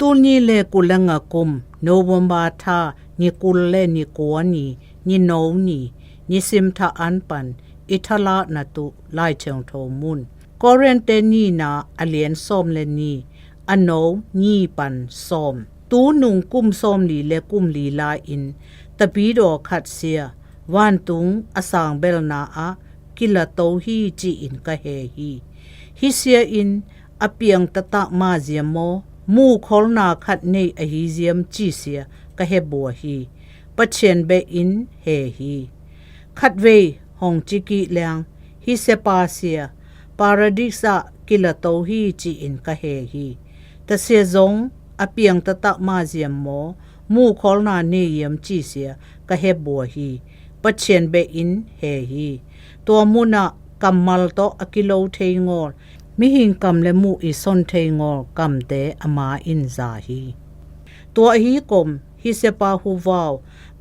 ตูนี่เลกุลงกุมโนวมบาทานิกุลเลนิกัวนีนิโนนีนิซิมทาอันปันอิทลานาตุไลเชงโทมุนกอเรนเตนีนาอเลียนส้มเลนีอโนญีปันส้มตูนุงกุมส้มลีเลกุมลีลาอินตะปีโดขัดเสียวันตุงอสางเบลนาอากิลโตฮีจีอินกะเฮฮีฮิเซียอินอเปียงตะตะมาเซียโมมูขอลนาขัดเนอฮีเซียมจีเสียกะเฮบัวฮีปะเชนเบอินเฮฮีขัดเวหงจิกิแลงฮิเซปาเซียปาราดิกซะกิลโตฮีจีอินกะเฮฮีตะเสียซงอเปียงตะตะมาเซียโมมูขอลนาเนเยมจีเสียกะเฮบัวฮีปะเชนเบอินเฮฮีตัวมุนะกัมมัลโตอกิโลเทงอลมิหิงกัมเลมูอิซอนเทงอลกัมเตอมาอินซาฮีตัวฮีกมฮิเซปาฮูวาว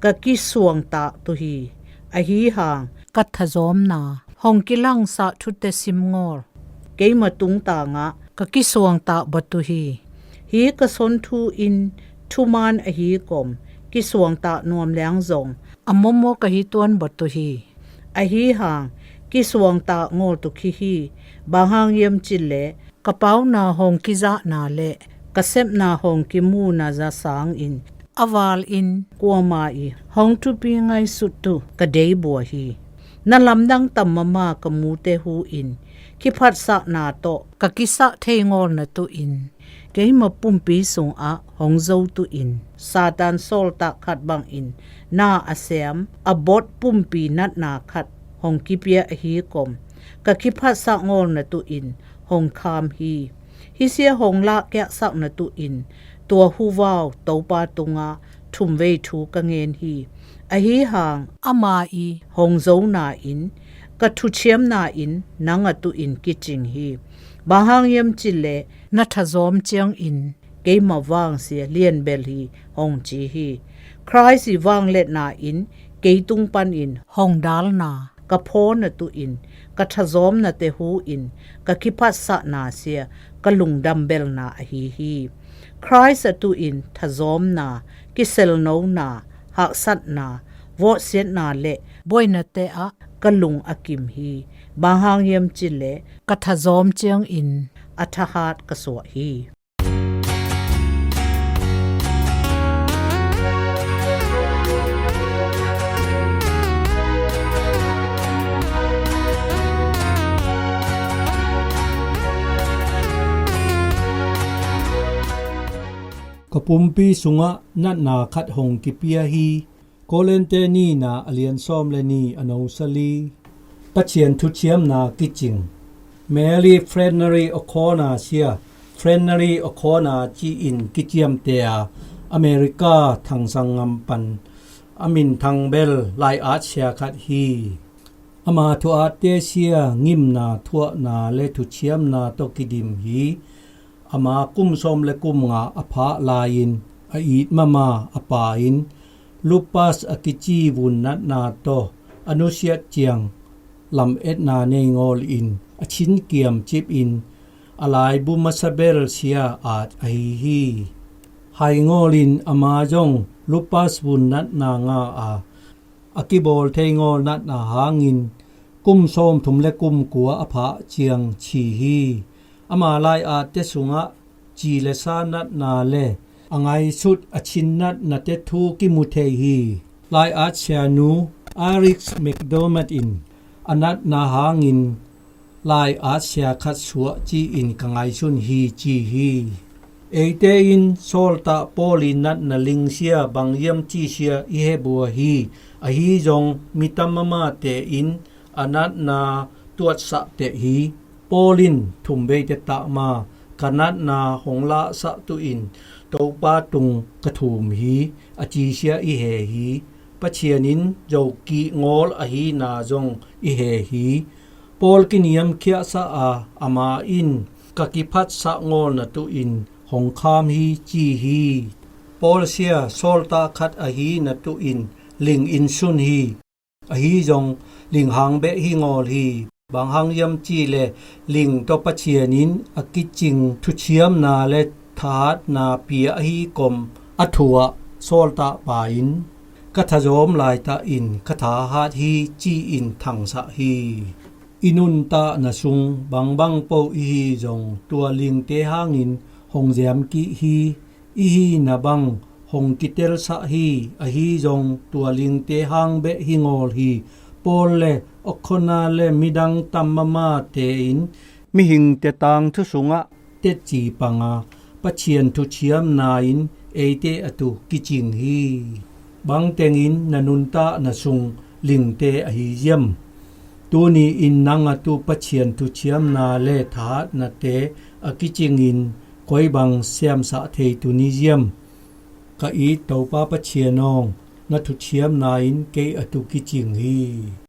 กะกิสวงตะตุฮีอฮีหางกัทซอมนาหงกิลังสะทุเตซิมงอลเกมตุงตางะกะกิสวงตะบตุฮีฮีกะซอนทูอินทุมานอฮีกมกิสวงตะนวมแลงซงอมโมกะฮิตวนบตุฮีอฮีหางกิสวงตะงอลตุคีฮีบางหางเยมจิเลกะเปานาหงกิซะนาเลกะเซบนาหงกิมูนาซาสางอินอวาลอินกัวมาอีหงทุปีไงสุดตุกะเดยบัวฮีนลำดังตัมมะมากะมูเตหูอินคิพัดสะนาโตกะกิสะเทงอลนะตุอินเกยมะปุ่มปีสงอะหงโซตุอินซาตานโซลตะขัดบังอินนาอเซมอบดปุ่มปีนัดนาขัดหงกิเปียอฮีกมกะคิพัดสะงอลนะตุอินหงคามฮีฮิเสียหงละแกะสักนะตุอินตัวฮูวาวโตปาตุงาทุมเวทูกะเงนฮีอฮีหางอมาอีหงโซนาอินกะทุเชียมนาอินนังอะตุอินกิจิงฮีบางหางเยมจิเลนัทซอมเจียงอินเกมาวางเสียเลียนเบลฮีหงจีฮีใครสิวางเล็ดนาอินเกตุงปันอินหงดาลนากะโพนะตุอินกะทะซอมนะเตหูอินกะคิพัสสะนาเสียกะลุงดัมเบลนาอฮีฮีใครสะตุอินทะซอมนากิเซลโนนาหักสัตนาวอเสียนาเลบอยนะเตอะกะลุงอะกิมฮีบางหางเยมจิเลกะทะซอมเจียงอินอัทหาดกะสวฮีกะปุมปีสุงะนัดนาขัดหงกิเปียฮีโกเลนเตนีนาอเลียนซอมเลนีอโนซาลีปัจเจียนทุเชียมนากิจิงเมลีเฟรนนรีอคอนาเซียเฟรนนรีอคอนาจีอินกิเจียมเตียอเมริกาทังสังงัมปันอมินทังเบลไลอาเชียขัดฮีอมาทัวอาเตเซียงิมนาทัวนาเลทุเชียมนาตกิดิมฮีอามากุมสมเลกุมงาอภาลายินอีดมามาอปาอินลูปัสอกิจีวุนนัดนาโตอนุเชียเจียงลำเอ็ดนาเนงอลอินอชินเกียมจิบอินอลายบุมาซาเบลเชียอาดไอฮีไฮงอลินอามาจงลูปัสวุนนัดนางาอากิบอลเทงอลนัดนาหางินกุมสมทุมเลกุมกัวอภาเจียงชีฮีอามาลายอาเตสุงะจีเลซานัดนาเลอังไอสุดอชินนัดนาเตทูกิมุเทฮีลายอาเชียนูอาริกส์เมกโดมัดอินอนัดนาหางินลายอาเชียคัดสัวจีอินกังไอสุนฮีจีฮีเอเตอินโซลตาโปลินัดนาลิงเซียบังเยี่ยมจีเซียอิเฮบัวฮีอฮีจงมิตามมาเตอินอนัดนาตรวจสะเตฮีโปลินทุมเบเตตะมาขนาดนาหงละสะตุอินโตปาตุงกระทุมฮีอจีเชียอิเฮฮีปะเชียนินโจกีงอลอฮีนาจงอิเฮฮีปอลกินิยมเคียสะอามาอินกะกิพัดสะงอลนะตุอินหงคามฮีจีฮีปอลเซียโซลตาคัดอฮีนะตุอินลิงอินซุนฮีอฮีจงลิงหางเบฮีงอลฮีบางหางยำจีเลลิงตอปะเชียนินอกิจิงทุเชียมนาเลท ทาดนาเปียฮีกมอัถัวโซลตาปาอินกะทะโจมลายตาอินคาถาหาดฮีจีอินทังสะฮีอินุนตานะซุงบังบังโปอีฮีจงตัวลิงเตหางินหงแจมกิฮีอีฮีนะบังหงกิเตลสะฮีอฮีจงตัวลิงเตหางเบฮิงอลฮีปอลเลอคนาเลมิดังตัมมะมาเตอินมิหิงเตตังทุสุงะเตจีปังาปะเชียนทุเชียมนาอินเอเตอตุกิจิงฮีบังเตงอินนันุนตานะซุงลิงเตอฮีเยมตูนีอินนังอตุปะเชียนทุเชียมนาเลทานะเตอกิจิงอินคอยบังเซียมสะเทตุนิเยียมกะอีตอปาปะเชียนองนะทุเชียมนาอินเกอตุกิจิงฮี